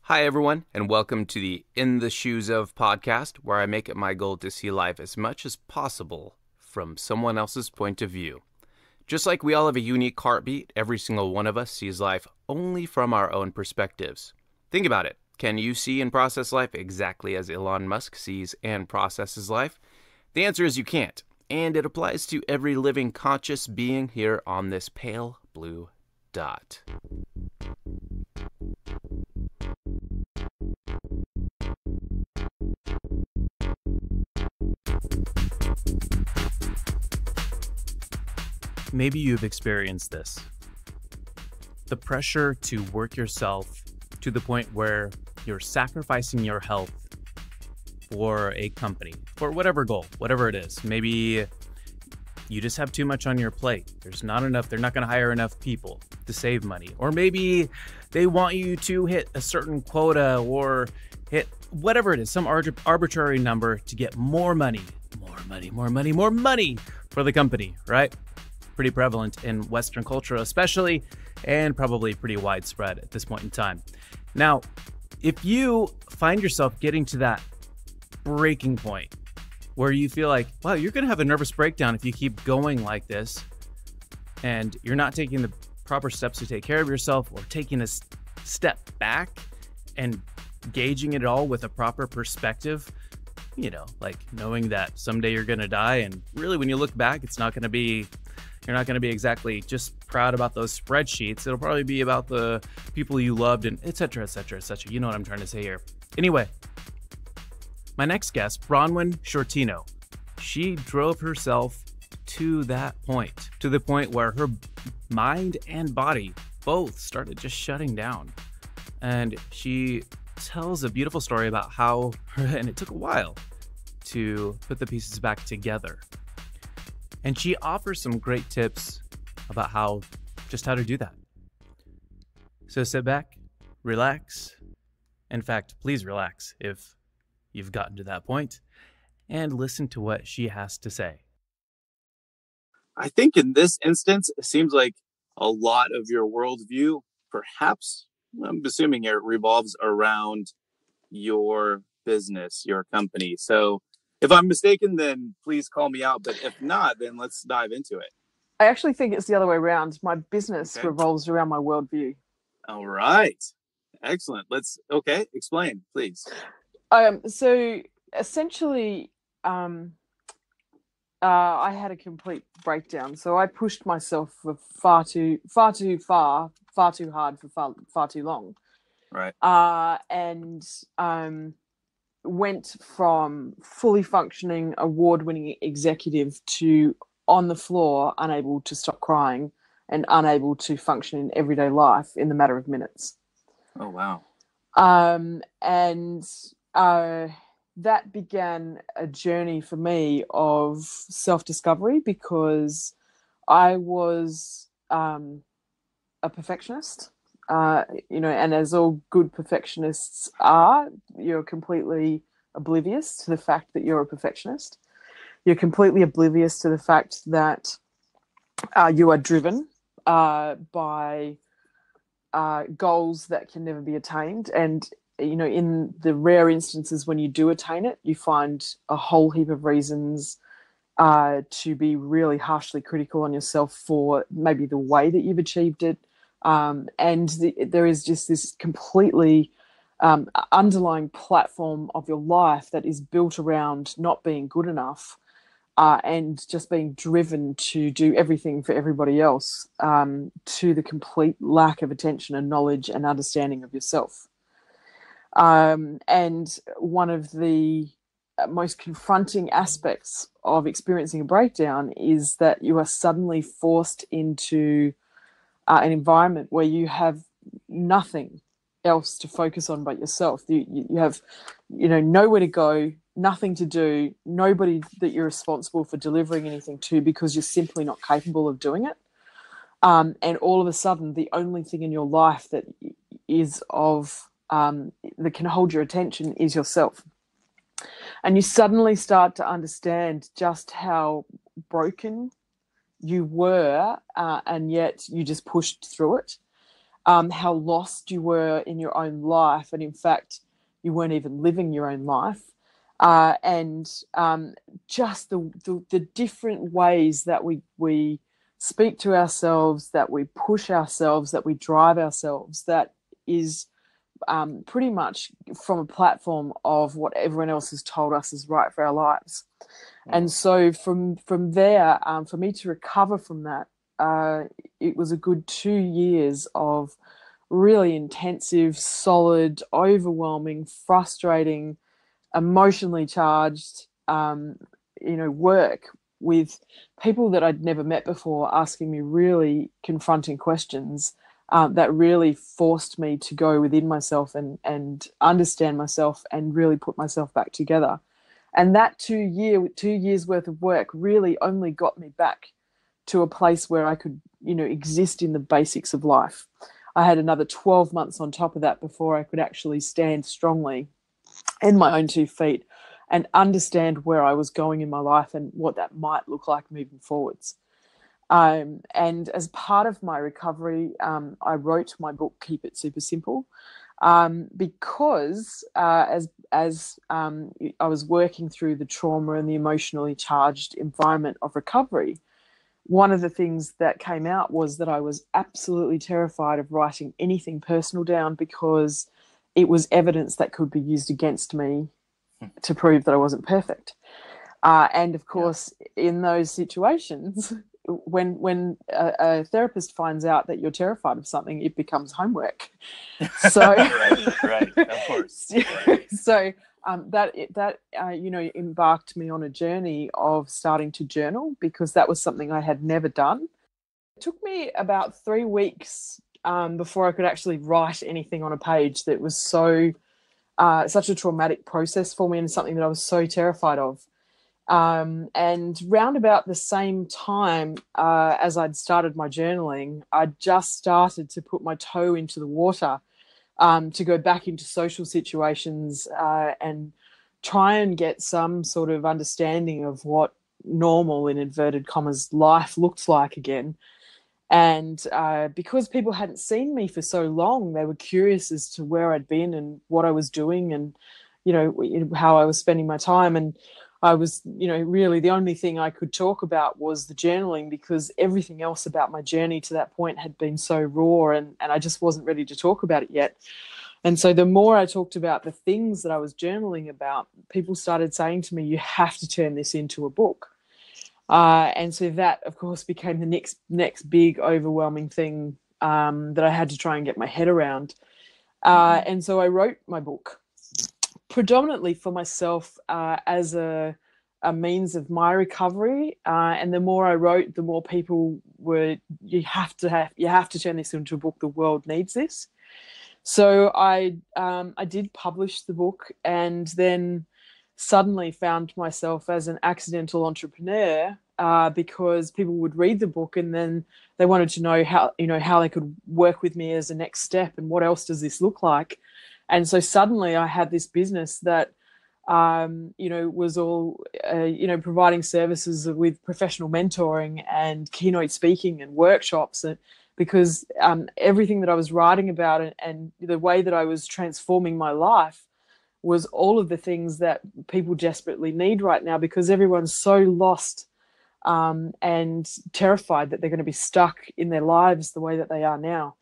Hi, everyone, and welcome to the In the Shoes of podcast, where I make it my goal to see life as much as possible from someone else's point of view. Just like we all have a unique heartbeat, every single one of us sees life only from our own perspectives. Think about it. Can you see and process life exactly as Elon Musk sees and processes life? The answer is you can't, and it applies to every living conscious being here on this pale blue dot. Maybe you've experienced this. The pressure to work yourself to the point where you're sacrificing your health for a company, for whatever goal, whatever it is. Maybe you just have too much on your plate. There's not enough, they're not going to hire enough people to save money. Or maybe they want you to hit a certain quota or hit whatever it is, some arbitrary number to get more money for the company, right? Pretty prevalent in Western culture especially, and probably pretty widespread at this point in time. Now, if you find yourself getting to that breaking point where you feel like, wow, you're going to have a nervous breakdown if you keep going like this, and you're not taking the proper steps to take care of yourself or taking a step back and gauging it all with a proper perspective, you know, like knowing that someday you're going to die, and really when you look back, you're not going to be exactly just proud about those spreadsheets. It'll probably be about the people you loved and et cetera, et cetera, et cetera. You know what I'm trying to say here. Anyway, my next guest, Bronwen Sciortino, she drove herself to that point, to the point where her mind and body both started just shutting down. And she tells a beautiful story about how, and it took a while to put the pieces back together. And she offers some great tips about how to do that. So sit back, relax. In fact, please relax if you've gotten to that point, and listen to what she has to say. I think in this instance, it seems like a lot of your worldview, perhaps, I'm assuming it revolves around your business, your company. So if I'm mistaken, then please call me out. But if not, then let's dive into it. I actually think it's the other way around. My business revolves around my worldview. All right. Excellent. Explain, please. So essentially, I had a complete breakdown. So I pushed myself for far too hard for far too long. Right. And went from fully functioning, award-winning executive to on the floor, unable to stop crying and unable to function in everyday life in the matter of minutes. Oh, wow. That began a journey for me of self-discovery, because I was a perfectionist. And as all good perfectionists are, you're completely oblivious to the fact that you're a perfectionist. You're completely oblivious to the fact that you are driven by goals that can never be attained. And, you know, in the rare instances when you do attain it, you find a whole heap of reasons to be really harshly critical on yourself for maybe the way that you've achieved it. There is just this completely underlying platform of your life that is built around not being good enough and just being driven to do everything for everybody else, to the complete lack of attention and knowledge and understanding of yourself. And one of the most confronting aspects of experiencing a breakdown is that you are suddenly forced into an environment where you have nothing else to focus on but yourself. You have, nowhere to go, nothing to do, nobody that you're responsible for delivering anything to, because you're simply not capable of doing it. And all of a sudden, the only thing in your life that is that can hold your attention is yourself. And you suddenly start to understand just how broken you were, and yet you just pushed through it. how lost you were in your own life, and in fact, you weren't even living your own life, and just the different ways that we speak to ourselves, that we push ourselves, that we drive ourselves, that is pretty much from a platform of what everyone else has told us is right for our lives. And so from there, for me to recover from that, it was a good 2 years of really intensive, solid, overwhelming, frustrating, emotionally charged, work with people that I'd never met before, asking me really confronting questions that really forced me to go within myself and understand myself and really put myself back together. And that 2 years worth of work really only got me back to a place where I could, exist in the basics of life. I had another 12 months on top of that before I could actually stand strongly in my own 2 feet and understand where I was going in my life and what that might look like moving forwards. And as part of my recovery, I wrote my book, Keep It Super Simple, because as I was working through the trauma and the emotionally charged environment of recovery, one of the things that came out was that I was absolutely terrified of writing anything personal down because it was evidence that could be used against me to prove that I wasn't perfect. And of course, in those situations, when a therapist finds out that you're terrified of something, it becomes homework. So, right, of course. Right. So that embarked me on a journey of starting to journal, because that was something I had never done. It took me about 3 weeks before I could actually write anything on a page. That was such a traumatic process for me, and something that I was so terrified of. And round about the same time as I'd started my journaling, I'd just started to put my toe into the water to go back into social situations and try and get some sort of understanding of what normal, in inverted commas, life looked like again. And because people hadn't seen me for so long, they were curious as to where I'd been and what I was doing and, how I was spending my time. And I was, really the only thing I could talk about was the journaling, because everything else about my journey to that point had been so raw, and I just wasn't ready to talk about it yet. And so the more I talked about the things that I was journaling about, people started saying to me, you have to turn this into a book. And so that, of course, became the next big overwhelming thing that I had to try and get my head around. And so I wrote my book predominantly for myself as a means of my recovery. And the more I wrote, the more people were, you have to turn this into a book. The world needs this. So I did publish the book, and then suddenly found myself as an accidental entrepreneur because people would read the book and then they wanted to know how they could work with me as a next step, and what else does this look like. And so suddenly I had this business that was all providing services with professional mentoring and keynote speaking and workshops, because everything that I was writing about and the way that I was transforming my life was all of the things that people desperately need right now, because everyone's so lost and terrified that they're going to be stuck in their lives the way that they are now.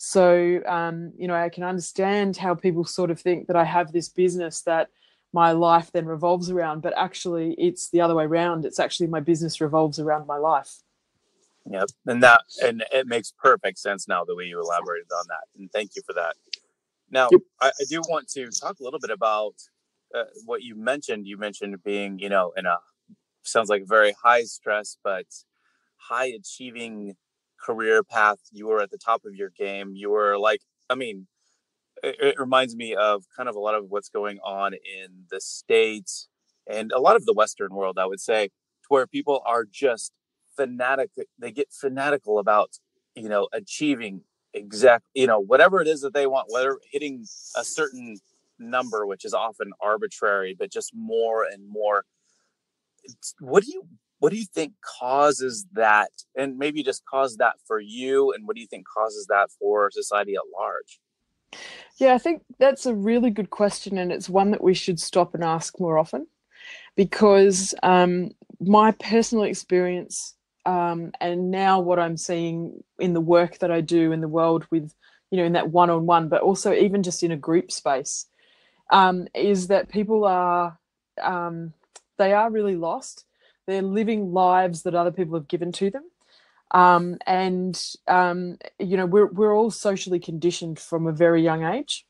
So, I can understand how people sort of think that I have this business that my life then revolves around, but actually it's the other way around. It's actually my business revolves around my life. Yep. And it makes perfect sense now, the way you elaborated on that. And thank you for that. Now, yep. I do want to talk a little bit about what you mentioned. You mentioned being, in a, sounds like very high stress, but high achieving career path. You were at the top of your game. You were it reminds me of kind of a lot of what's going on in the States and a lot of the Western world, I would say, where people are just fanatic. They get fanatical about, achieving whatever it is that they want, whether hitting a certain number, which is often arbitrary, but just more and more. What do you what do you think causes that? And maybe just cause that for you. And what do you think causes that for society at large? Yeah, I think that's a really good question, and it's one that we should stop and ask more often, because my personal experience, and now what I'm seeing in the work that I do in the world with, in that one-on-one, but also even just in a group space, is that people are, they are really lost. They're living lives that other people have given to them. We're all socially conditioned from a very young age.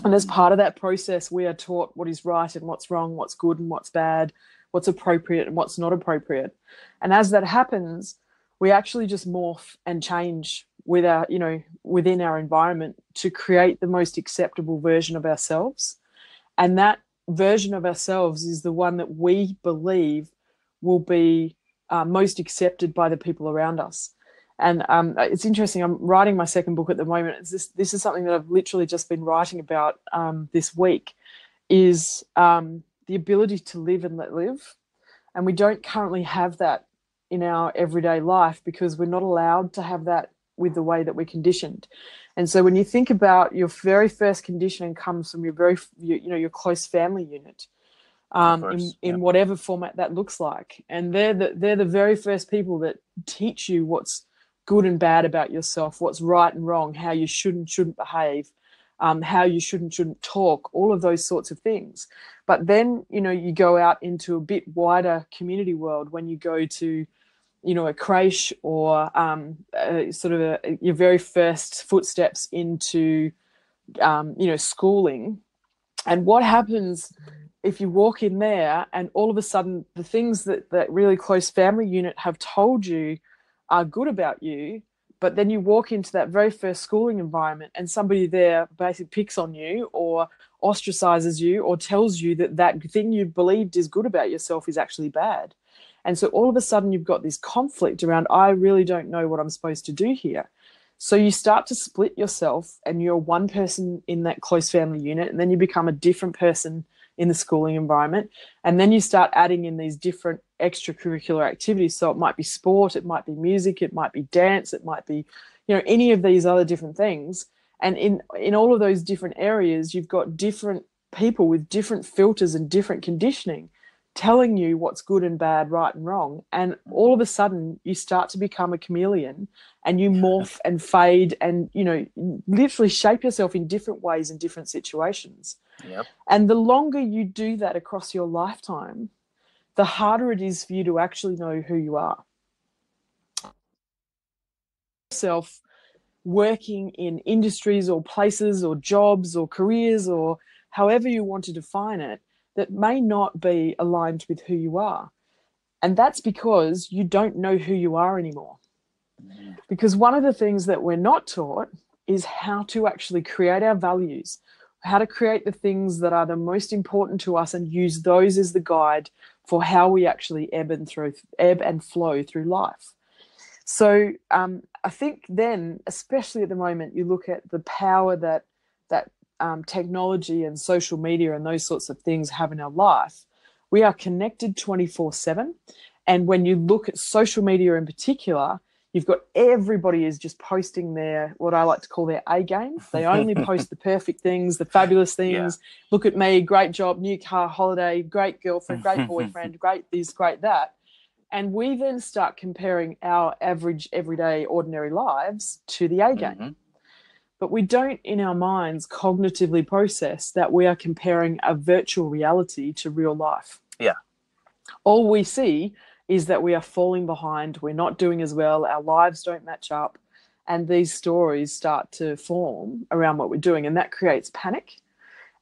And as part of that process, we are taught what is right and what's wrong, what's good and what's bad, what's appropriate and what's not appropriate. And as that happens, we actually just morph and change with our, within our environment to create the most acceptable version of ourselves. And that version of ourselves is the one that we believe will be most accepted by the people around us. And it's interesting. I'm writing my second book at the moment. This is something that I've literally just been writing about this week, is the ability to live and let live. And we don't currently have that in our everyday life because we're not allowed to have that with the way that we're conditioned. And so when you think about your very first conditioning comes from your close family unit, in whatever format that looks like. And they're the very first people that teach you what's good and bad about yourself, what's right and wrong, how you should and shouldn't behave, how you should and shouldn't talk, all of those sorts of things. But then, you go out into a bit wider community world when you go to, a creche or your very first footsteps into, schooling. And what happens if you walk in there and all of a sudden the things that really close family unit have told you are good about you, but then you walk into that very first schooling environment and somebody there basically picks on you or ostracizes you or tells you that thing you believed is good about yourself is actually bad. And so all of a sudden you've got this conflict around, I really don't know what I'm supposed to do here. So you start to split yourself and you're one person in that close family unit, and then you become a different person in the schooling environment. And then you start adding in these different extracurricular activities. So it might be sport, it might be music, it might be dance, it might be, any of these other different things. And in all of those different areas, you've got different people with different filters and different conditioning telling you what's good and bad, right and wrong. And all of a sudden you start to become a chameleon and you morph and fade and, literally shape yourself in different ways in different situations. Yep. And the longer you do that across your lifetime, the harder it is for you to actually know who you are. Yourself working in industries or places or jobs or careers or however you want to define it, that may not be aligned with who you are. And that's because you don't know who you are anymore. Because one of the things that we're not taught is how to actually create our values, how to create the things that are the most important to us and use those as the guide for how we actually ebb and flow through life. So I think then, especially at the moment, you look at the power that technology and social media and those sorts of things have in our life. We are connected 24/7. And when you look at social media in particular, you've got everybody is just posting what I like to call their A game. They only post the perfect things, the fabulous things. Yeah. Look at me, great job, new car, holiday, great girlfriend, great boyfriend, great this, great that. And we then start comparing our average, everyday, ordinary lives to the A game. Mm-hmm. But we don't, in our minds, cognitively process that we are comparing a virtual reality to real life. Yeah. All we see is that we are falling behind, we're not doing as well, our lives don't match up, and these stories start to form around what we're doing, and that creates panic,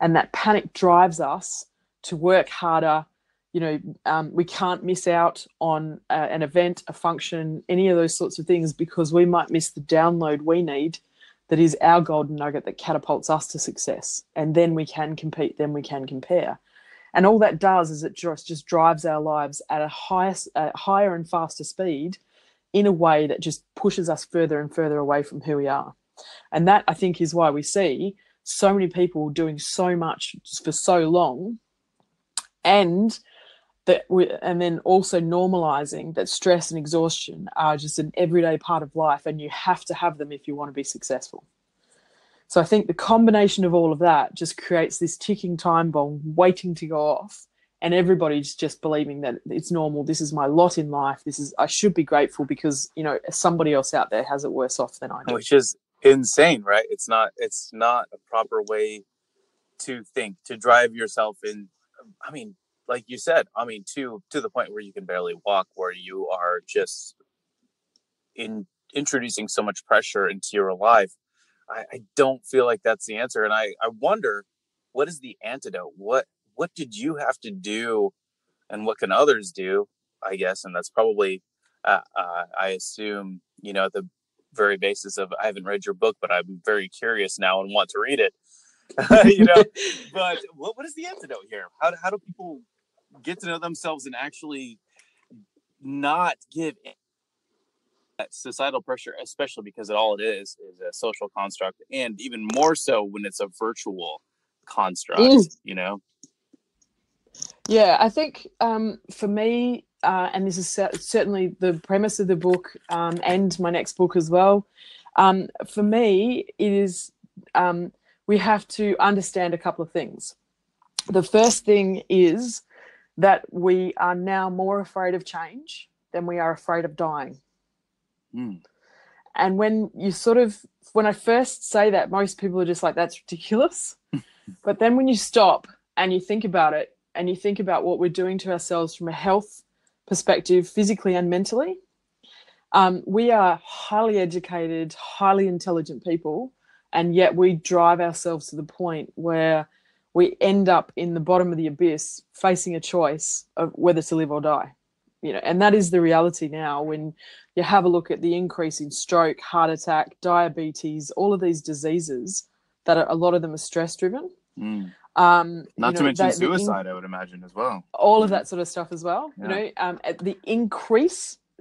and that panic drives us to work harder. We can't miss out on an event, a function, any of those sorts of things, because we might miss the download we need that is our golden nugget that catapults us to success. And then we can compete, then we can compare. And all that does is it just drives our lives at a higher and faster speed in a way that just pushes us further and further away from who we are. And that, I think, is why we see so many people doing so much for so long and and then also normalizing that stress and exhaustion are just an everyday part of life, and you have to have them if you want to be successful. So I think the combination of all of that just creates this ticking time bomb waiting to go off, and everybody's just believing that it's normal. This is my lot in life. I should be grateful because, somebody else out there has it worse off than I do. Which is insane, right? It's not a proper way to think, to drive yourself in. I mean, like you said, to the point where you can barely walk, where you are just introducing so much pressure into your life. I don't feel like that's the answer. And I wonder, what is the antidote? What did you have to do, and what can others do, I guess? And that's probably, I assume, at the very basis of, I haven't read your book, but I'm very curious now and want to read it. But what is the antidote here? How do people get to know themselves and actually not give in that societal pressure, especially because all it is a social construct, and even more so when it's a virtual construct, Yeah, I think for me, and this is certainly the premise of the book and my next book as well, for me, it is we have to understand a couple of things. The first thing is that we are now more afraid of change than we are afraid of dying. Mm. And when I first say that, most people are just like, that's ridiculous. But then when you stop and you think about it, and you think about what we're doing to ourselves from a health perspective, physically and mentally, we are highly educated, highly intelligent people, and yet we drive ourselves to the point where we end up in the bottom of the abyss facing a choice of whether to live or die. And that is the reality now. When you have a look at the increase in stroke, heart attack, diabetes, all of these diseases that are, a lot of them are stress driven. Mm. Not to mention suicide, I would imagine, as well. All of that sort of stuff as well. Yeah. The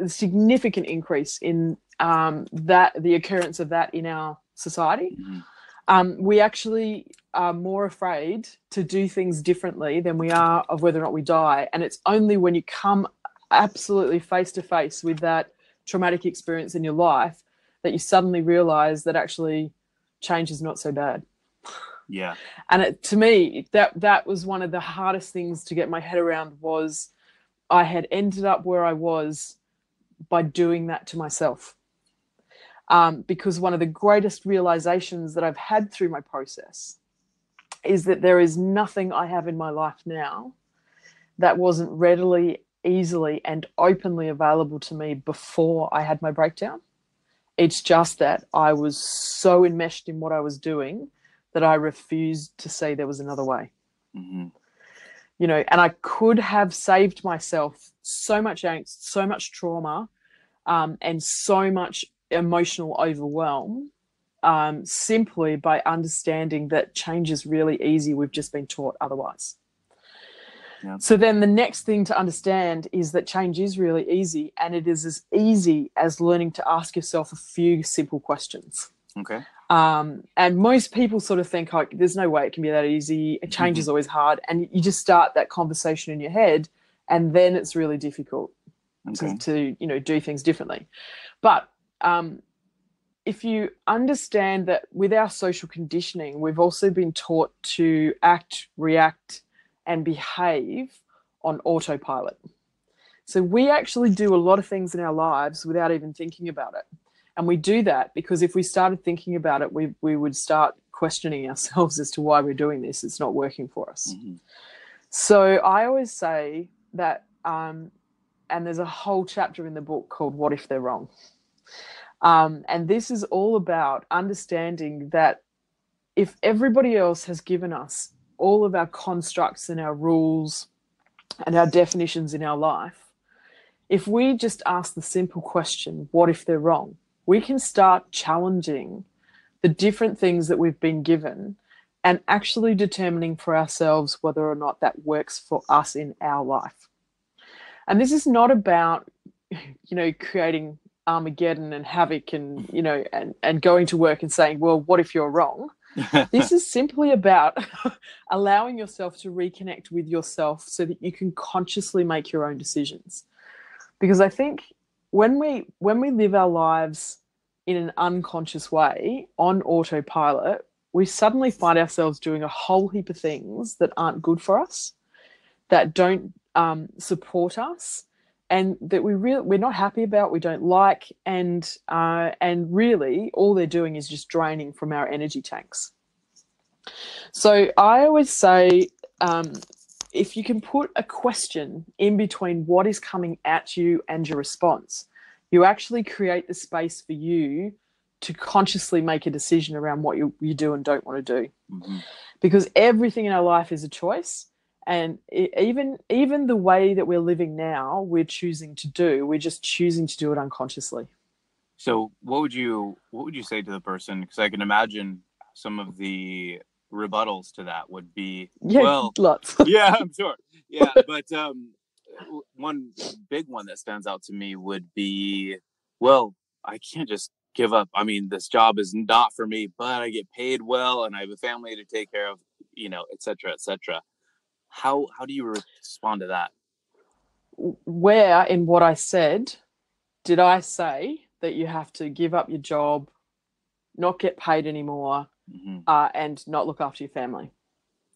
significant increase in the occurrence of that in our society. Mm-hmm. We actually are more afraid to do things differently than we are of whether or not we die. And it's only when you come absolutely face to face with that traumatic experience in your life that you suddenly realize that actually change is not so bad. Yeah. And to me, that was one of the hardest things to get my head around, was I had ended up where I was by doing that to myself. Because one of the greatest realizations that I've had through my process is that there is nothing I have in my life now that wasn't readily, easily, and openly available to me before I had my breakdown. It's just that I was so enmeshed in what I was doing that I refused to say there was another way. Mm-hmm. And I could have saved myself so much angst, so much trauma, and so much emotional overwhelm, simply by understanding that change is really easy. We've just been taught otherwise. Yeah. So then the next thing to understand is that change is really easy, and it is as easy as learning to ask yourself a few simple questions. Okay. And most people sort of think, like, there's no way it can be that easy. Change is always hard. And you just start that conversation in your head, and then it's really difficult to do things differently. But if you understand that with our social conditioning, we've also been taught to act, react, and behave on autopilot. So we actually do a lot of things in our lives without even thinking about it. And we do that because if we started thinking about it, we would start questioning ourselves as to why we're doing this. It's not working for us. Mm-hmm. So I always say that, and there's a whole chapter in the book called What If They're Wrong? And this is all about understanding that if everybody else has given us all of our constructs and our rules and our definitions in our life, if we just ask the simple question, what if they're wrong? We can start challenging the different things that we've been given and actually determining for ourselves whether or not that works for us in our life. And this is not about, creating Armageddon and havoc and, and going to work and saying, well, what if you're wrong? This is simply about allowing yourself to reconnect with yourself so that you can consciously make your own decisions. Because I think when we live our lives in an unconscious way on autopilot, we suddenly find ourselves doing a whole heap of things that aren't good for us, that don't support us, and that we're not happy about, we don't like, and really all they're doing is just draining from our energy tanks. So I always say, if you can put a question in between what is coming at you and your response, you actually create the space for you to consciously make a decision around what you do and don't want to do. Mm-hmm. Because everything in our life is a choice. And even the way that we're living now, we're choosing to do. We're just choosing to do it unconsciously. So what would you say to the person? Because I can imagine some of the rebuttals to that would be, lots. Yeah, I'm sure. Yeah, but one big one that stands out to me would be, well, I can't just give up. I mean, this job is not for me, but I get paid well and I have a family to take care of, et cetera, et cetera. How do you respond to that? Where in what I said did I say that you have to give up your job, not get paid anymore, mm-hmm. And not look after your family?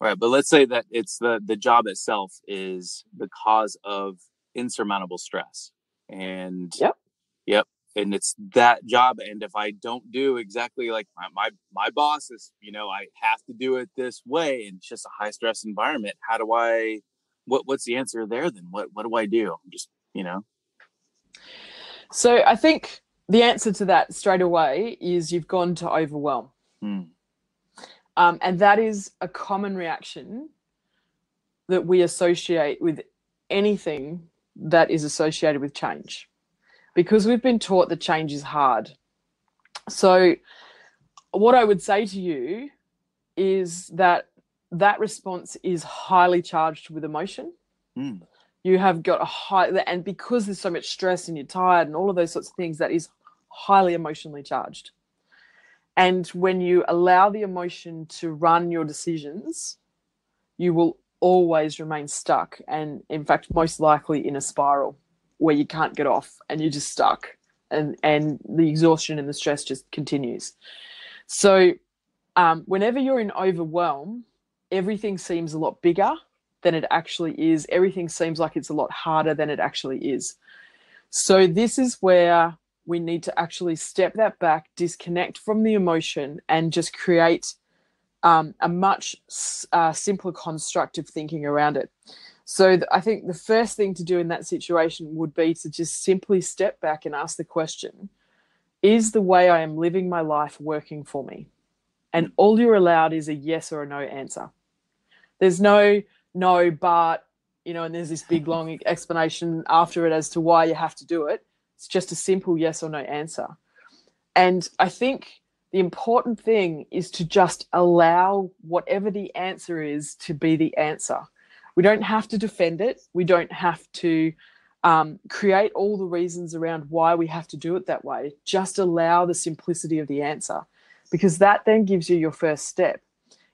Right, but let's say that it's the job itself is the cause of insurmountable stress, and yep, and it's that job. And if I don't do exactly like my boss is, I have to do it this way, and it's just a high stress environment. How do I? What's the answer there? Then what do I do? Just So I think the answer to that straight away is you've gone to overwhelm. And that is a common reaction that we associate with anything that is associated with change, because we've been taught that change is hard. So what I would say to you is that response is highly charged with emotion. You have got a high, and because there's so much stress and you're tired and all of those sorts of things, that is highly emotionally charged. And when you allow the emotion to run your decisions, you will always remain stuck, and in fact, most likely in a spiral where you can't get off and you're just stuck, and the exhaustion and the stress just continues. So whenever you're in overwhelm, everything seems a lot bigger than it actually is. Everything seems like it's a lot harder than it actually is. So this is where we need to actually step that back, disconnect from the emotion, and just create a much simpler construct of thinking around it. So I think the first thing to do in that situation would be to just simply step back and ask the question, is the way I am living my life working for me? And all you're allowed is a yes or a no answer. There's no, but, and there's this big long explanation after it as to why you have to do it. It's just a simple yes or no answer. And I think the important thing is to just allow whatever the answer is to be the answer. We don't have to defend it. We don't have to create all the reasons around why we have to do it that way. Just allow the simplicity of the answer, because that then gives you your first step.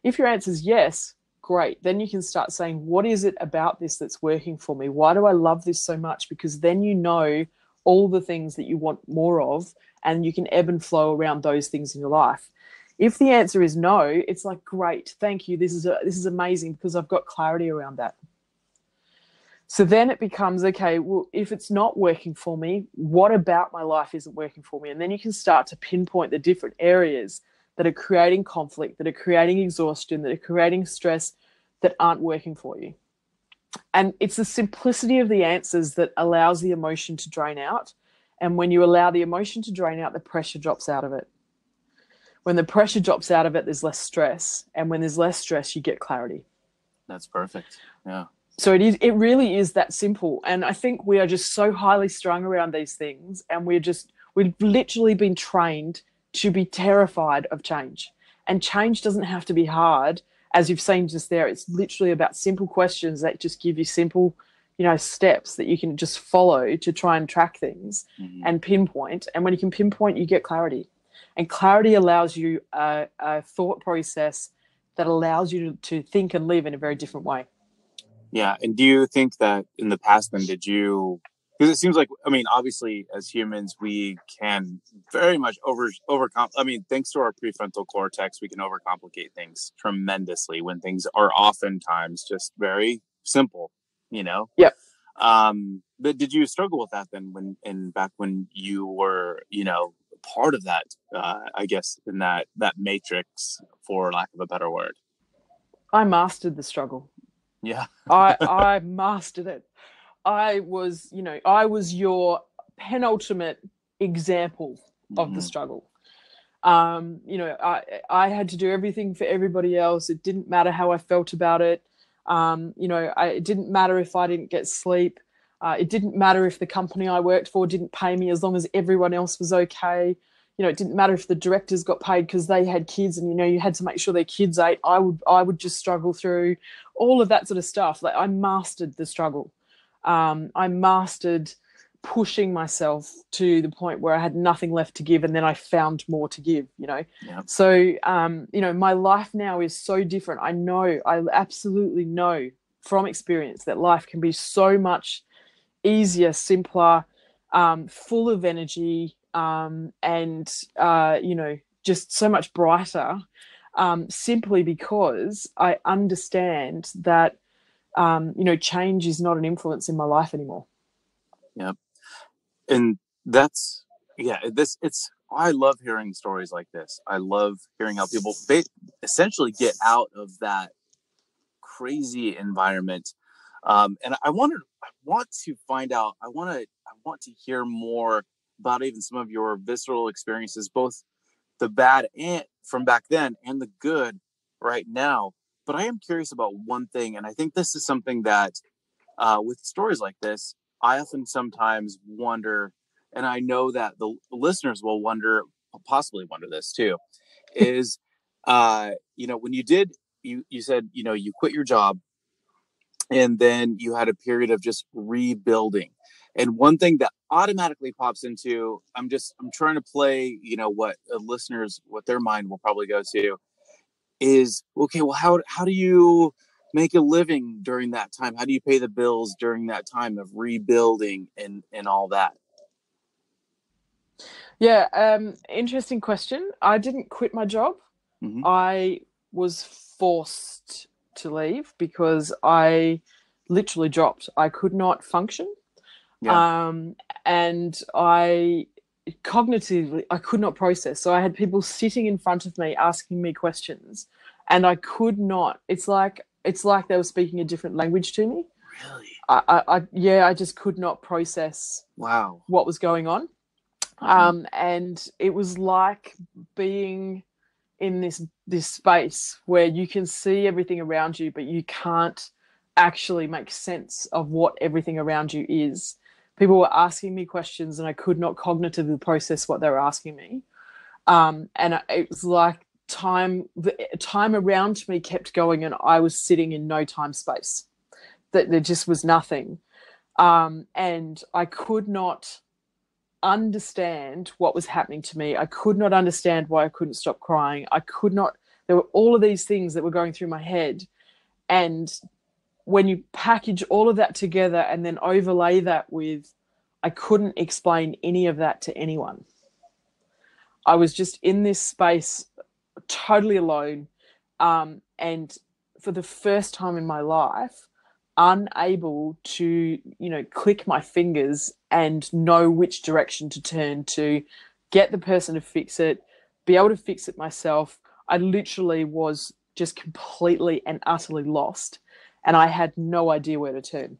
If your answer is yes, great. Then you can start saying, what is it about this that's working for me? Why do I love this so much? Because then you know all the things that you want more of, and you can ebb and flow around those things in your life. If the answer is no, it's like, great, thank you. This is amazing, because I've got clarity around that. So then it becomes, okay, well, if it's not working for me, what about my life isn't working for me? And then you can start to pinpoint the different areas that are creating conflict, that are creating exhaustion, that are creating stress, that aren't working for you. And it's the simplicity of the answers that allows the emotion to drain out. And when you allow the emotion to drain out, the pressure drops out of it. When the pressure drops out of it, there's less stress. And when there's less stress, you get clarity. That's perfect. Yeah. So it really is that simple. And I think we are just so highly strung around these things, and we've literally been trained to be terrified of change. And change doesn't have to be hard. As you've seen just there, it's literally about simple questions that just give you simple, steps that you can just follow to try and track things and pinpoint. And when you can pinpoint, you get clarity. And clarity allows you a thought process that allows you to think and live in a very different way. Yeah. And do you think that in the past then because it seems like, I mean, obviously as humans, we can very much overcome. I mean, thanks to our prefrontal cortex, we can overcomplicate things tremendously when things are oftentimes just very simple, you know? Yep. But did you struggle with that then back when you were, part of that, I guess, in that matrix, for lack of a better word? I mastered the struggle. Yeah. I mastered it. I was your penultimate example of the struggle. I had to do everything for everybody else. It didn't matter how I felt about it. It didn't matter if I didn't get sleep. It didn't matter if the company I worked for didn't pay me, as long as everyone else was okay. It didn't matter if the directors got paid because they had kids and, you had to make sure their kids ate. I would just struggle through all of that sort of stuff. Like, I mastered the struggle. I mastered pushing myself to the point where I had nothing left to give, and then I found more to give, Yeah. So, my life now is so different. I absolutely know from experience that life can be so much easier, simpler, full of energy, and just so much brighter, simply because I understand that change is not an influence in my life anymore. Yep. And that's, I love hearing stories like this. I love hearing how people essentially get out of that crazy environment. And I want to find out, I want to hear more about even some of your visceral experiences, both the bad and from back then and the good right now. But I am curious about one thing. And I think this is something that, with stories like this, I often sometimes wonder, and I know that the listeners will possibly wonder this too, is, when you said, you quit your job and then you had a period of just rebuilding. And one thing that automatically pops into, I'm trying to play, what listeners, what their mind will probably go to is, okay, well, how do you make a living during that time? How do you pay the bills during that time of rebuilding and all that? Yeah, interesting question. I didn't quit my job. Mm-hmm. I was forced to leave because I literally dropped. I could not function. Yeah. And cognitively, I could not process. So I had people sitting in front of me asking me questions, and I could not. It's like they were speaking a different language to me. Really? I just could not process. Wow. What was going on. Mm-hmm. And it was like being in this space where you can see everything around you, but you can't actually make sense of what everything around you is. People were asking me questions and I could not cognitively process what they were asking me. And it was like the time around me kept going and I was sitting in no time space. That there just was nothing. And I could not understand what was happening to me. I could not understand why I couldn't stop crying. There were all of these things that were going through my head. And when you package all of that together and then overlay that with, I couldn't explain any of that to anyone. I was just in this space, totally alone. And for the first time in my life, unable to, click my fingers and know which direction to turn to get the person to fix it, be able to fix it myself. I literally was just completely and utterly lost, and I had no idea where to turn.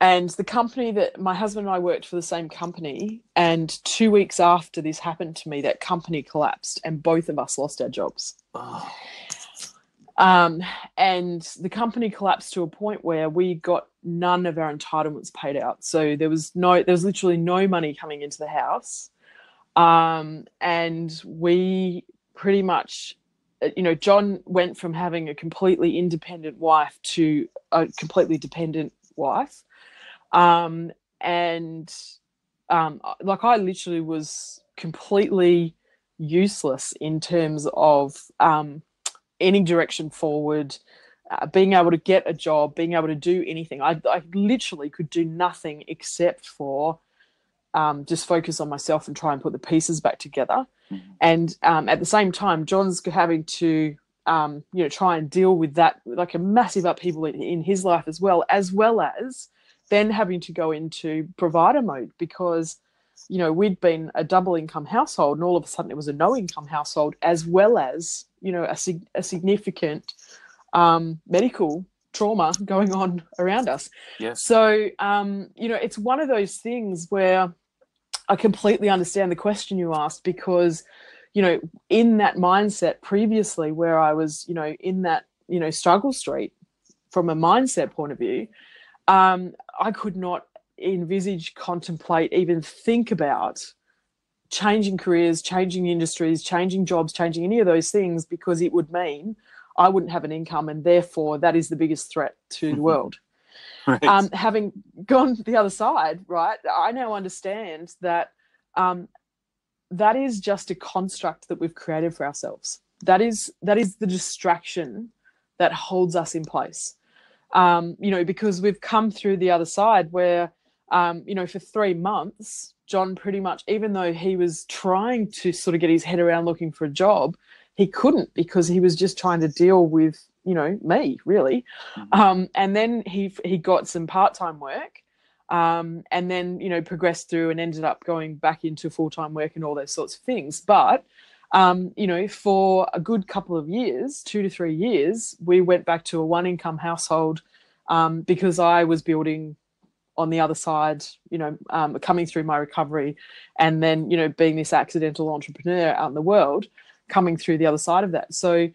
And the company that my husband and I worked for, the same company, and 2 weeks after this happened to me, that company collapsed and both of us lost our jobs. Oh. And the company collapsed to a point where we got none of our entitlements paid out. So there was literally no money coming into the house. And we pretty much, John went from having a completely independent wife to a completely dependent wife. I literally was completely useless in terms of any direction forward, being able to get a job, being able to do anything. I literally could do nothing except for just focus on myself and try and put the pieces back together. Mm-hmm. And at the same time, John's having to try and deal with that, like a massive upheaval in his life as well as then having to go into provider mode, because we'd been a double income household and all of a sudden it was a no income household, as well as a significant medical trauma going on around us. Yes. So it's one of those things where I completely understand the question you asked, because in that mindset previously, where I was in that struggle street from a mindset point of view, I could not envisage, contemplate, even think about changing careers, changing industries, changing jobs, changing any of those things, because it would mean I wouldn't have an income, and therefore that is the biggest threat to the world. Right. Having gone the other side, right, I now understand that that is just a construct that we've created for ourselves. That is the distraction that holds us in place. Because we've come through the other side where, for 3 months, John pretty much, even though he was trying to sort of get his head around looking for a job, he couldn't, because he was just trying to deal with, me, really. Mm-hmm. And then he got some part-time work, and then, progressed through and ended up going back into full-time work and all those sorts of things. But, for a good couple of years, 2 to 3 years, we went back to a one-income household, because I was building on the other side, coming through my recovery, and then, being this accidental entrepreneur out in the world, coming through the other side of that. So,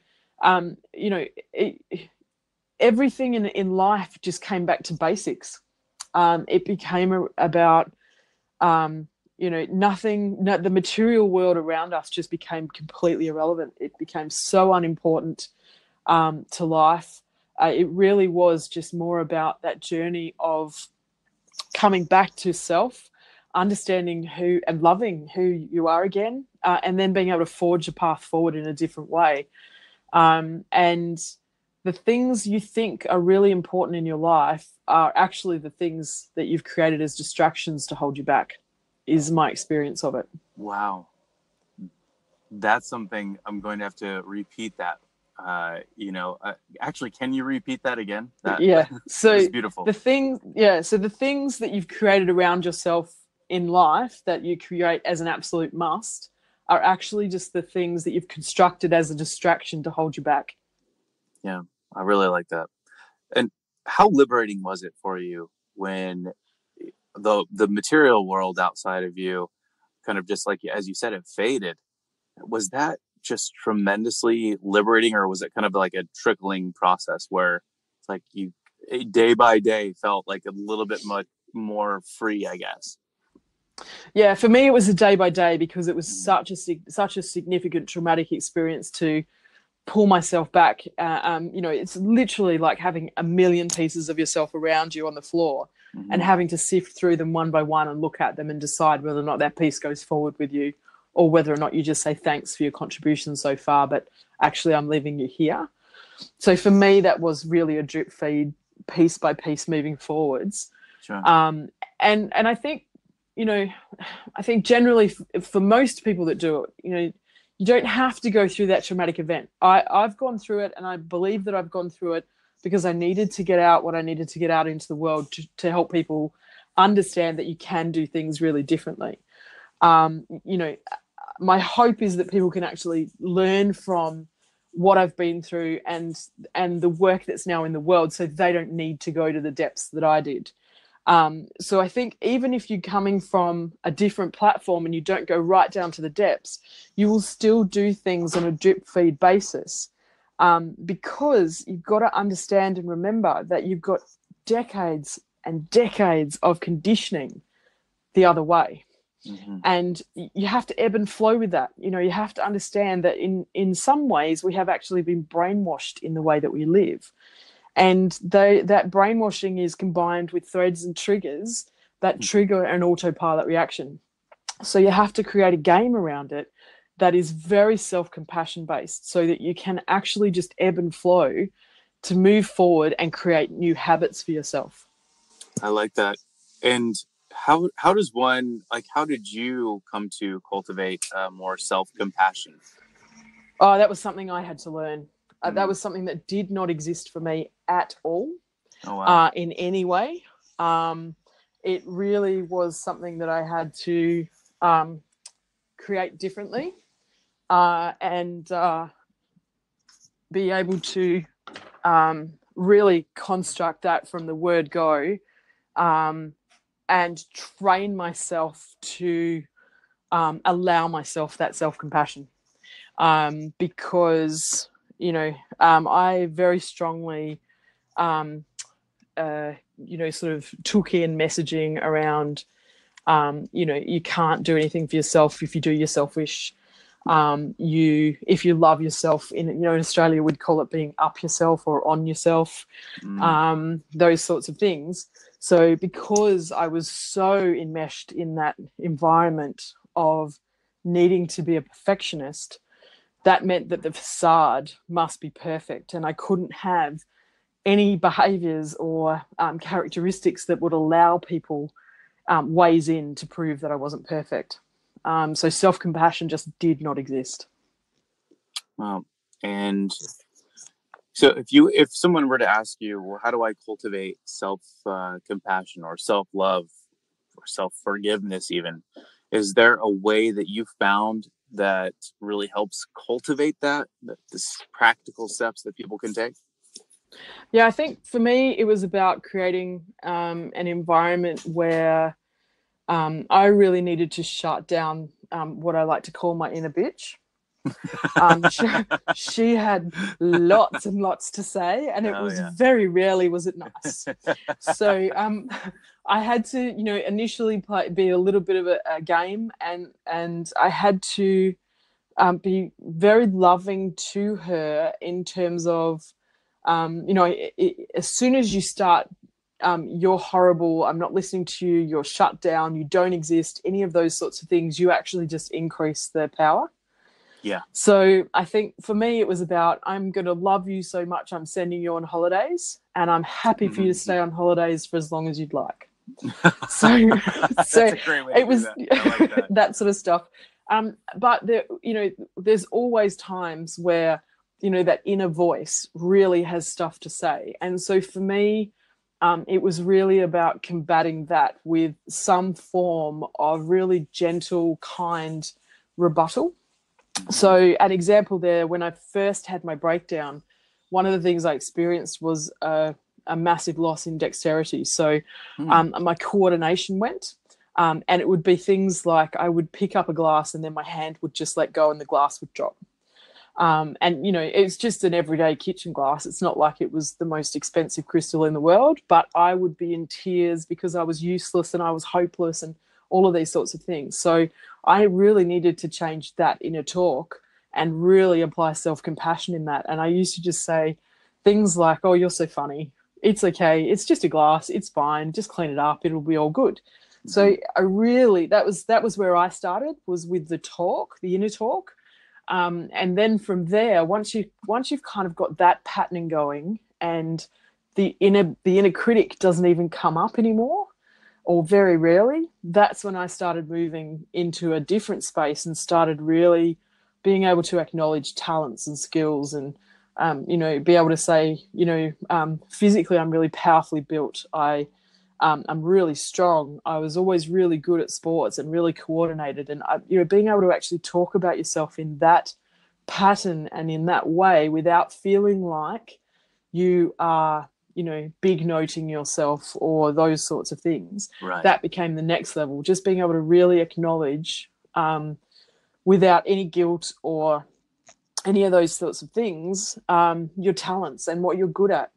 everything in life just came back to basics. It became about, nothing, the material world around us just became completely irrelevant. It became so unimportant to life. It really was just more about that journey of coming back to self, understanding who and loving who you are again, and then being able to forge a path forward in a different way. And the things you think are really important in your life are actually the things that you've created as distractions to hold you back, is my experience of it. Wow. That's something I'm going to have to repeat that. Actually, can you repeat that again? So is beautiful. So the things that you've created around yourself in life that you create as an absolute must are actually just the things that you've constructed as a distraction to hold you back. Yeah, I really like that. And how liberating was it for you when the material world outside of you kind of, just like, as you said, it faded? Was that just tremendously liberating, or was it kind of like a trickling process where it's like you day by day felt like a little bit much more free, I guess? Yeah, for me it was a day by day, because it was such a significant traumatic experience to pull myself back. It's literally like having a million pieces of yourself around you on the floor, mm-hmm. and having to sift through them one by one and look at them and decide whether or not that piece goes forward with you, or whether or not you just say thanks for your contribution so far, but actually I'm leaving you here. So for me, that was really a drip feed, piece by piece, moving forwards. Sure. And I think, I think generally for most people that do it, you don't have to go through that traumatic event. I've gone through it, and I believe that I've gone through it because I needed to get out what I needed to get out into the world to help people understand that you can do things really differently. My hope is that people can actually learn from what I've been through and the work that's now in the world, so they don't need to go to the depths that I did. So I think even if you're coming from a different platform and you don't go right down to the depths, you will still do things on a drip feed basis, because you've got to understand and remember that you've got decades and decades of conditioning the other way. Mm-hmm. And you have to ebb and flow with that. You have to understand that in some ways we have actually been brainwashed in the way that we live. And that brainwashing is combined with threads and triggers that trigger an autopilot reaction. So you have to create a game around it that is very self-compassion based, so that you can actually just ebb and flow to move forward and create new habits for yourself. I like that. And how does one, like, how did you come to cultivate more self-compassion? Oh, that was something I had to learn. That was something that did not exist for me at all. Oh, wow. In any way. It really was something that I had to create differently, and be able to really construct that from the word go, and train myself to allow myself that self-compassion, because I very strongly sort of took in messaging around you can't do anything for yourself. If you do, you're selfish. If you love yourself, in Australia we'd call it being up yourself or on yourself, those sorts of things. So because I was so enmeshed in that environment of needing to be a perfectionist, that meant that the facade must be perfect, and I couldn't have any behaviors or characteristics that would allow people ways in to prove that I wasn't perfect. So self-compassion just did not exist. And so if someone were to ask you, well, how do I cultivate self-compassion or self-love or self-forgiveness even, is there a way that you found that really helps cultivate this practical steps that people can take? Yeah, I think for me it was about creating an environment where I really needed to shut down what I like to call my inner bitch. She had lots and lots to say, and it was very rarely was it nice. So I had to, initially be a little bit of a game, and I had to be very loving to her in terms of, as soon as you start, you're horrible, I'm not listening to you, you're shut down, you don't exist, any of those sorts of things, you actually just increase their power. Yeah. So I think for me, it was about, I'm going to love you so much, I'm sending you on holidays, and I'm happy for you to stay on holidays for as long as you'd like. So That's a great way to do that. I like that. That sort of stuff. But there's always times where, that inner voice really has stuff to say. And so for me, it was really about combating that with some form of really gentle, kind rebuttal. So an example there, when I first had my breakdown, one of the things I experienced was a massive loss in dexterity. So my coordination went, and it would be things like I would pick up a glass and then my hand would just let go and the glass would drop. And, it's just an everyday kitchen glass. It's not like it was the most expensive crystal in the world, but I would be in tears because I was useless and I was hopeless and all of these sorts of things. So I really needed to change that inner talk and really apply self-compassion in that. And I used to just say things like, oh, you're so funny. It's okay. It's just a glass. It's fine. Just clean it up. It'll be all good. So I really, that was where I started, was with the talk, the inner talk. And then from there, once you've kind of got that patterning going and the inner critic doesn't even come up anymore, or very rarely, that's when I started moving into a different space and started really being able to acknowledge talents and skills and, be able to say, physically I'm really powerfully built. I'm really strong. I was always really good at sports and really coordinated. And, being able to actually talk about yourself in that pattern and in that way without feeling like you are, big noting yourself or those sorts of things. Right. That became the next level, just being able to really acknowledge without any guilt or any of those sorts of things, your talents and what you're good at.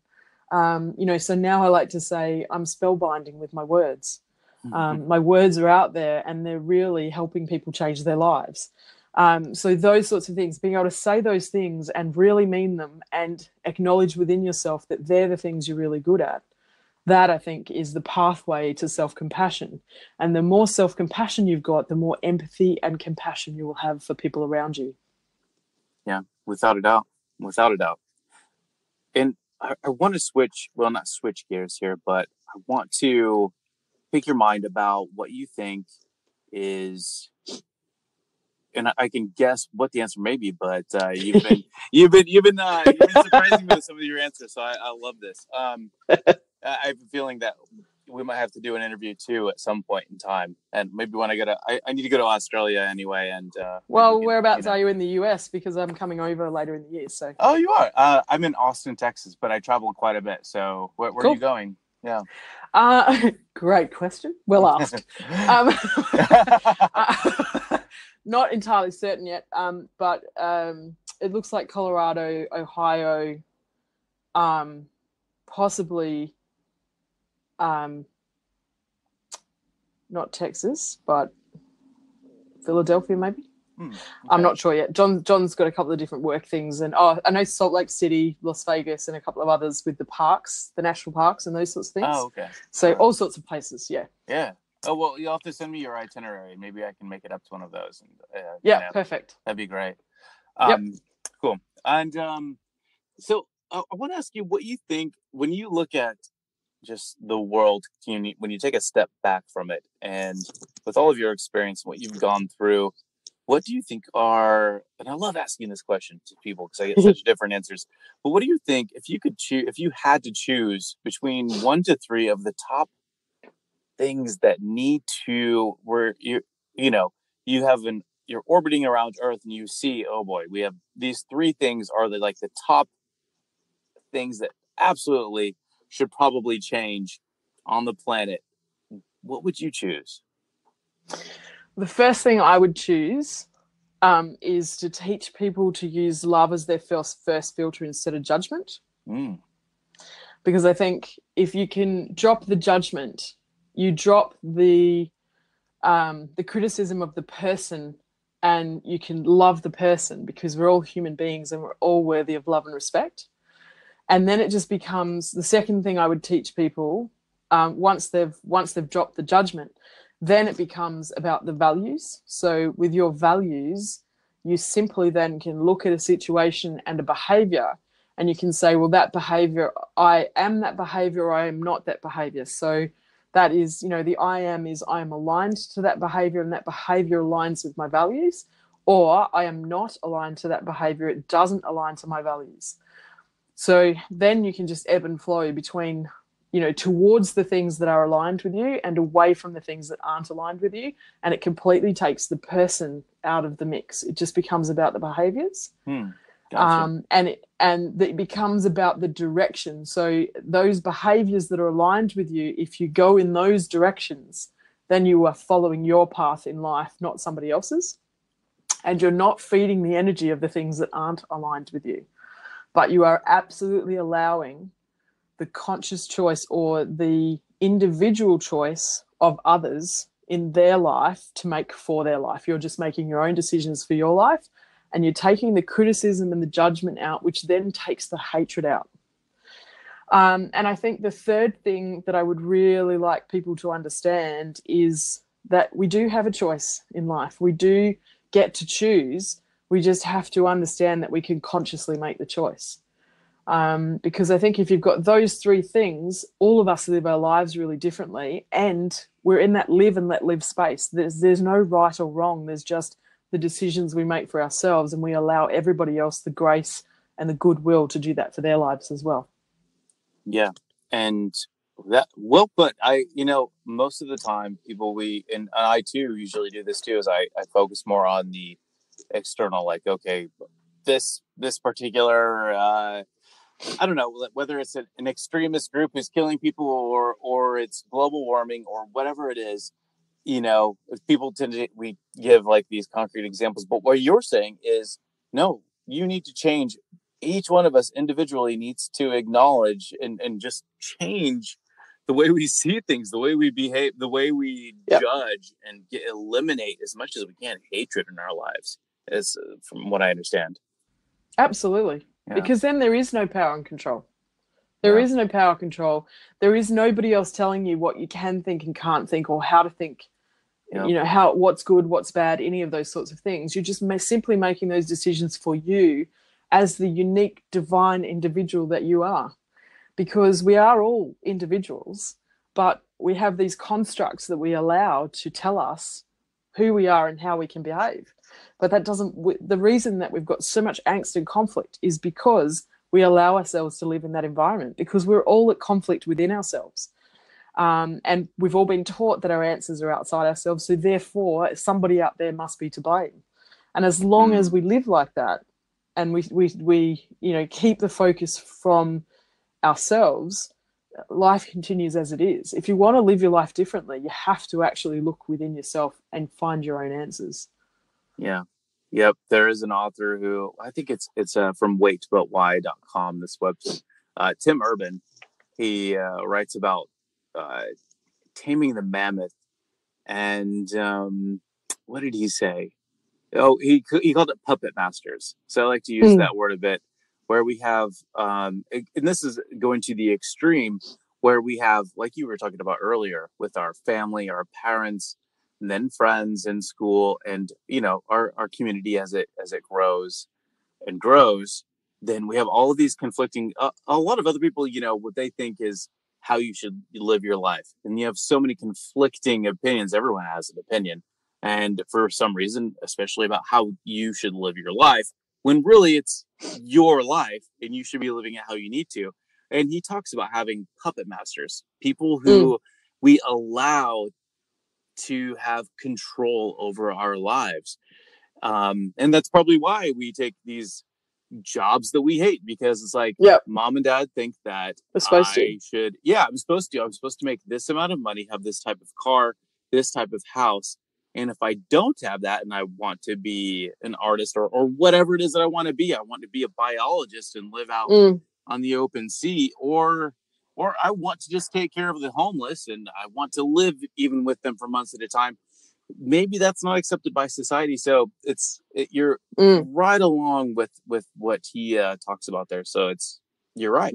So now I like to say I'm spellbinding with my words. My words are out there and they're really helping people change their lives. So those sorts of things, being able to say those things and really mean them and acknowledge within yourself that they're the things you're really good at, that I think is the pathway to self-compassion. And the more self-compassion you've got, the more empathy and compassion you will have for people around you. Yeah, without a doubt. Without a doubt. And I want to switch, well, not switch gears here, but I want to pick your mind about what you think is, and I can guess what the answer may be, but you've been surprising me with some of your answers, so I love this. I have a feeling that we might have to do an interview too at some point in time, and maybe when I need to go to Australia anyway, and well, whereabouts are you in the US? Because I'm coming over later in the year. So. Oh, you are. I'm in Austin, Texas, but I travel quite a bit. So where Cool. are you going? Yeah. Great question. Well asked. Not entirely certain yet, but it looks like Colorado, Ohio, possibly not Texas, but Philadelphia maybe. Okay. I'm not sure yet. John's got a couple of different work things, and I know Salt Lake City, Las Vegas, and a couple of others with the parks, the national parks, and those sorts of things. Oh, okay. So all sorts of places, yeah. Yeah. Oh, well, you'll have to send me your itinerary. Maybe I can make it up to one of those. And, yeah, perfect. That'd be great. Yep. Cool. And so I want to ask you what you think when you look at just the world, when you take a step back from it, and with all of your experience, what you've gone through, what do you think are, and I love asking this question to people because I get such different answers, but what do you think if you could choose, if you had to choose between 1 to 3 of the top things that need to, where you you're orbiting around Earth and you see, oh boy, we have these 3 things are the top things that absolutely should probably change on the planet, what would you choose? The first thing I would choose is to teach people to use love as their first filter instead of judgment. Because I think if you can drop the judgment, you drop the criticism of the person, and you can love the person, because we're all human beings and we're all worthy of love and respect. And then it just becomes the second thing I would teach people, once they've dropped the judgment, then it becomes about the values. So with your values, you simply then can look at a situation and a behavior, and you can say, well, that behavior, I am that behavior, or I am not that behavior. So that is, the I am is I am aligned to that behavior, and that behavior aligns with my values, or I am not aligned to that behavior. It doesn't align to my values. So then you can just ebb and flow between, towards the things that are aligned with you and away from the things that aren't aligned with you. And it completely takes the person out of the mix. It just becomes about the behaviors. Gotcha. And it becomes about the direction. So those behaviors that are aligned with you, if you go in those directions, then you are following your path in life, not somebody else's. And you're not feeding the energy of the things that aren't aligned with you. But you are absolutely allowing the conscious choice or the individual choice of others in their life to make for their life. You're just making your own decisions for your life, and you're taking the criticism and the judgment out, which then takes the hatred out. And I think the third thing that I would really like people to understand is that we do have a choice in life. We do get to choose. We just have to understand that we can consciously make the choice. Because I think if you've got those 3 things, all of us live our lives really differently, and we're in that live and let live space. There's no right or wrong. There's just the decisions we make for ourselves, and we allow everybody else the grace and the goodwill to do that for their lives as well. Yeah. And that, well put. Most of the time people, and I too usually do this too, is I focus more on the external, like, okay, this particular, I don't know, whether it's an extremist group who's killing people, or it's global warming, or whatever it is, people we give like these concrete examples, but what you're saying is, no, you need to change. Each one of us individually needs to acknowledge and just change the way we see things, the way we behave, the way we judge, and eliminate as much as we can hatred in our lives, as from what I understand. Absolutely. Yeah. Because then there is no power and control. There Yeah. is no power control. There is nobody else telling you what you can think and can't think, or how to think, Yeah. what's good, what's bad, any of those sorts of things. You're just simply making those decisions for you as the unique divine individual that you are, because we are all individuals, but we have these constructs that we allow to tell us who we are and how we can behave. But that doesn't, the reason that we've got so much angst and conflict is because we allow ourselves to live in that environment, because we're all at conflict within ourselves. And we've all been taught that our answers are outside ourselves. So therefore, somebody out there must be to blame. And as long as we live like that, and we keep the focus from ourselves, life continues as it is. If you want to live your life differently, you have to actually look within yourself and find your own answers. Yeah. Yep. There is an author who, I think it's from waitbutwhy.com, this website. Tim Urban. He writes about taming the mammoth. And what did he say? Oh, he called it puppet masters. So I like to use that word a bit, where we have, and this is going to the extreme, where we have, like you were talking about earlier, with our family, our parents, and then friends in school, and our community as it grows and grows. Then we have all of these conflicting. A lot of other people, what they think is how you should live your life, and you have so many conflicting opinions. Everyone has an opinion. And for some reason, especially about how you should live your life, when really it's your life and you should be living it how you need to. And he talks about having puppet masters, people who we allow to have control over our lives. And that's probably why we take these jobs that we hate, because it's like, mom and dad think that I'm supposed to make this amount of money, have this type of car, this type of house. And if I don't have that, and I want to be an artist or whatever it is that I want to be a biologist and live out on the open sea, or I want to just take care of the homeless and I want to live even with them for months at a time. Maybe that's not accepted by society. So you're right along with what he talks about there. So you're right.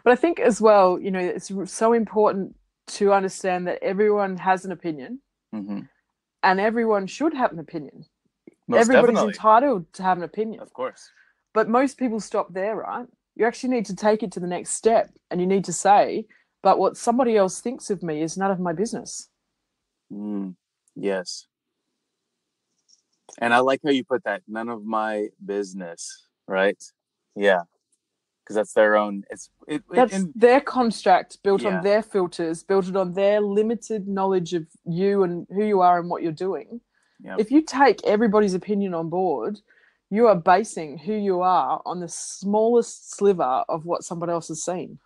But I think as well, it's so important to understand that everyone has an opinion. And everyone should have an opinion. Everybody's entitled to have an opinion. Of course. But most people stop there, right? You actually need to take it to the next step, and you need to say, but what somebody else thinks of me is none of my business. Yes. And I like how you put that, none of my business, right? Yeah. Because that's their own. That's their construct, built on their filters, built on their limited knowledge of you and who you are and what you're doing. Yep. If you take everybody's opinion on board, you are basing who you are on the smallest sliver of what somebody else has seen.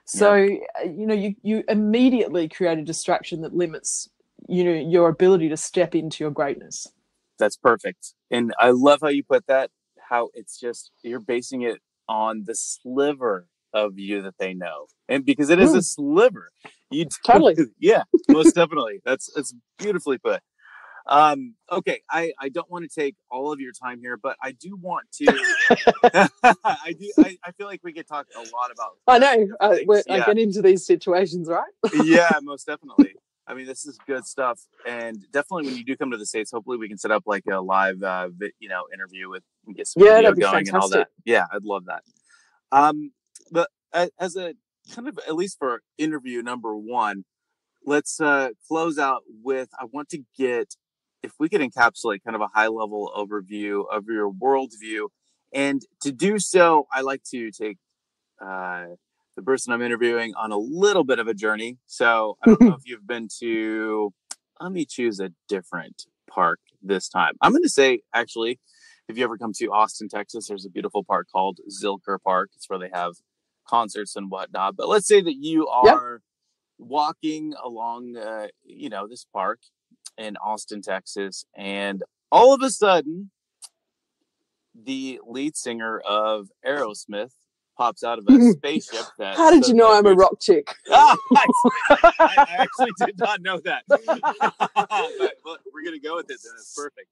So, you immediately create a distraction that limits, your ability to step into your greatness. That's perfect. And I love how you put that, how it's just, you're basing it on the sliver of you that they know. And because it is a sliver. Totally. Yeah, most definitely. That's beautifully put. Okay, I don't want to take all of your time here, but I do want to. I feel like we could talk a lot about. I know. I get into these situations, right? Yeah, most definitely. I mean, this is good stuff, and definitely when you do come to the States, hopefully we can set up like a live, interview with and get some video going and all that. Yeah, I'd love that. But as a kind of, at least for interview number one, let's close out with, I want to get, if we could encapsulate kind of a high level overview of your worldview. And to do so, I like to take the person I'm interviewing on a little bit of a journey. So I don't know if you've been to, let me choose a different park this time. I'm going to say, actually, if you ever come to Austin, Texas, there's a beautiful park called Zilker Park. It's where they have concerts and whatnot. But let's say that you are walking along, this park in Austin, Texas, and all of a sudden, the lead singer of Aerosmith pops out of a spaceship. How did you know I'm a rock chick? I actually did not know that. But we're gonna go with it then. It's perfect.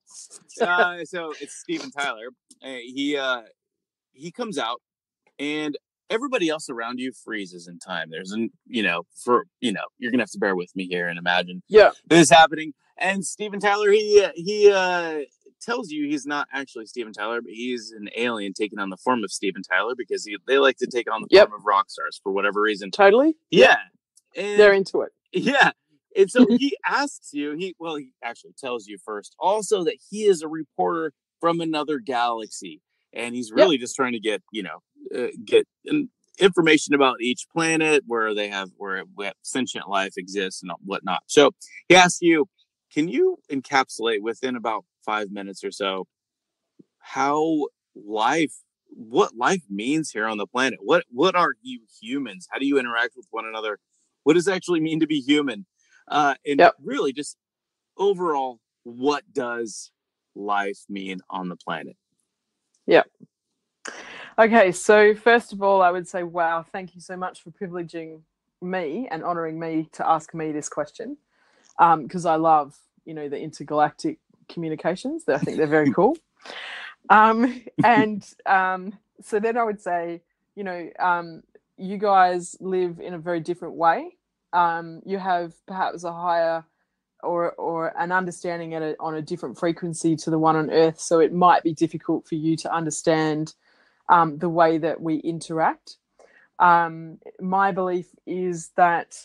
So it's Steven Tyler. He comes out, and everybody else around you freezes in time. There's you're gonna have to bear with me here and imagine this happening. And Steven Tyler, he tells you he's not actually Steven Tyler, but he's an alien taking on the form of Steven Tyler because they like to take on the form of rock stars for whatever reason. Totally. Yeah. And they're into it. Yeah. And so he asks you, he actually tells you first also that he is a reporter from another galaxy. And he's really just trying to get information about each planet where sentient life exists and whatnot. So he asks you, can you encapsulate within about 5 minutes or so what life means here on the planet? What are you humans? How do you interact with one another? What does it actually mean to be human? Really just overall, what does life mean on the planet? Yeah. Okay, so first of all, I would say, wow, thank you so much for privileging me and honoring me to ask me this question, because I love, the intergalactic communications. I think they're very cool. So then I would say, you guys live in a very different way. You have perhaps a higher or an understanding on a different frequency to the one on Earth. So it might be difficult for you to understand the way that we interact. My belief is that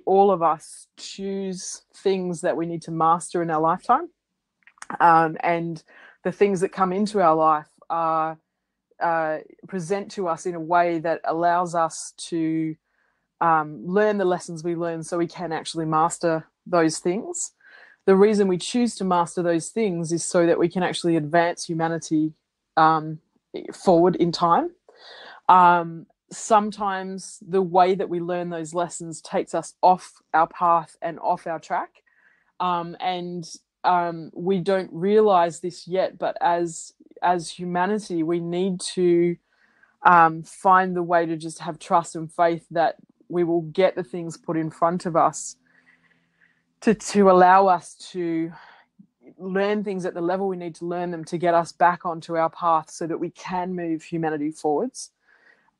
all of us choose things that we need to master in our lifetime. And the things that come into our life are present to us in a way that allows us to learn the lessons we learn so we can actually master those things. The reason we choose to master those things is so that we can actually advance humanity forward in time. Sometimes the way that we learn those lessons takes us off our path and off our track. We don't realize this yet, but as humanity, we need to find the way to just have trust and faith that we will get the things put in front of us to allow us to learn things at the level we need to learn them to get us back onto our path so that we can move humanity forwards.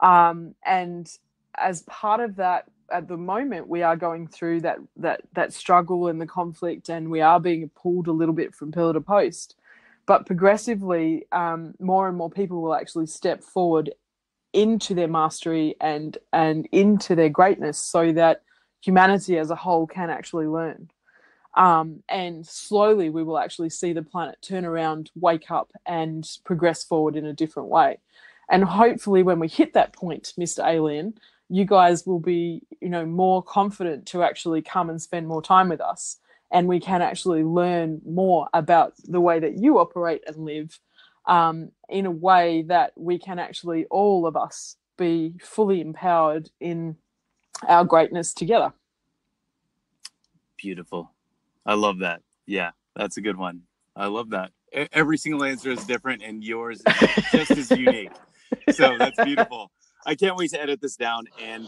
And as part of that, at the moment, we are going through that struggle and the conflict, and we are being pulled a little bit from pillar to post. But progressively, more and more people will actually step forward into their mastery and into their greatness so that humanity as a whole can actually learn. And slowly we will actually see the planet turn around, wake up, and progress forward in a different way. And hopefully when we hit that point, Mr. Alien, you guys will be, more confident to actually come and spend more time with us. And we can actually learn more about the way that you operate and live, in a way that we can actually, all of us, be fully empowered in our greatness together. Beautiful. I love that. Yeah, that's a good one. I love that. Every single answer is different, and yours is just as unique. So that's beautiful. I can't wait to edit this down and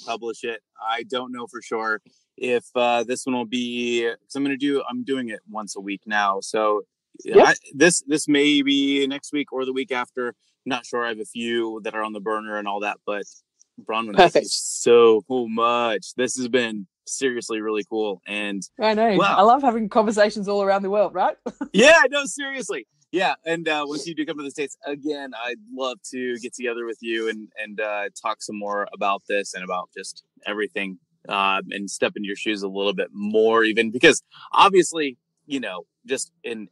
publish it. I don't know for sure if this one will be, because I'm doing it once a week now. So this may be next week or the week after. I'm not sure. I have a few that are on the burner and all that, but Bronwen, thank you so much. This has been seriously really cool. And I know. Wow. I love having conversations all around the world, right? Yeah, no, seriously. Yeah, and once you do come to the States again, I'd love to get together with you and talk some more about this and about just everything, and step into your shoes a little bit more, even because obviously, just in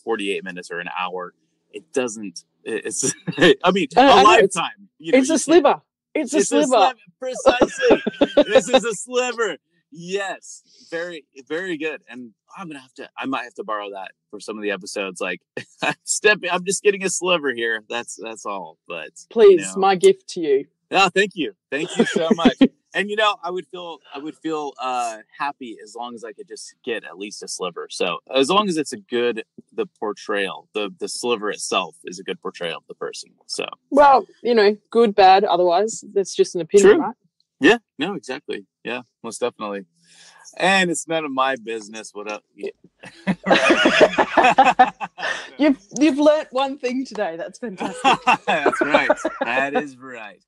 48 minutes or an hour, it doesn't. It's I mean, a lifetime. It's a sliver. It's a sliver. Precisely. This is a sliver. Yes. Very, very good. And I might have to borrow that for some of the episodes. Like I'm just getting a sliver here. That's all. But please, my gift to you. Oh, thank you. Thank you so much. And I would feel happy as long as I could just get at least a sliver. So as long as it's the portrayal, the sliver itself is a good portrayal of the person. So good, bad. Otherwise, that's just an opinion, right? Yeah. No, exactly. Yeah, most definitely. And it's none of my business. What up? Yeah. You've learnt one thing today. That's fantastic. That's right. That is right.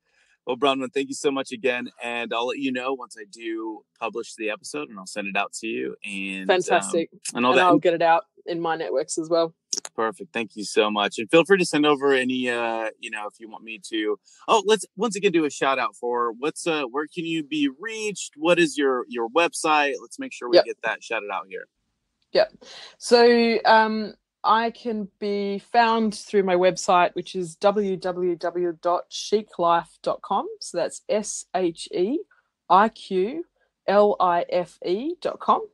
Well, Bronwen, thank you so much again. And I'll let you know once I do publish the episode, and I'll send it out to you. And Fantastic. And all and that. I'll get it out in my networks as well. Perfect. Thank you so much. And feel free to send over any, if you want me to. Oh, let's once again do a shout out for where can you be reached? What is your website? Let's make sure we get that shouted out here. Yep. So I can be found through my website, which is www.cheiquelife.com. So that's SHEIQLIFE.com.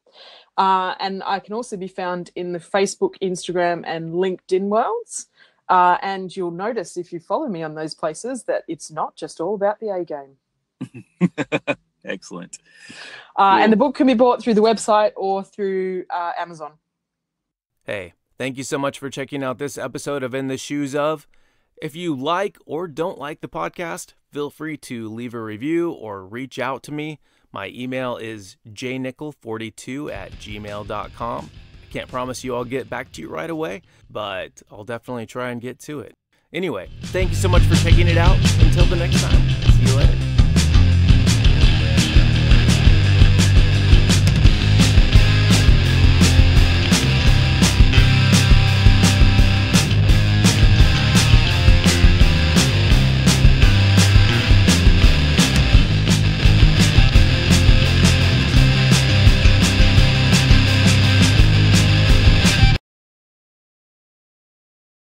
And I can also be found in the Facebook, Instagram, and LinkedIn worlds. And you'll notice if you follow me on those places that it's not just all about the A game. Excellent. Cool. And the book can be bought through the website or through Amazon. Hey, thank you so much for checking out this episode of In the Shoes Of. If you like or don't like the podcast, feel free to leave a review or reach out to me. My email is jnickel42@gmail.com. I can't promise you I'll get back to you right away, but I'll definitely try and get to it. Anyway, thank you so much for checking it out. Until the next time, see you later.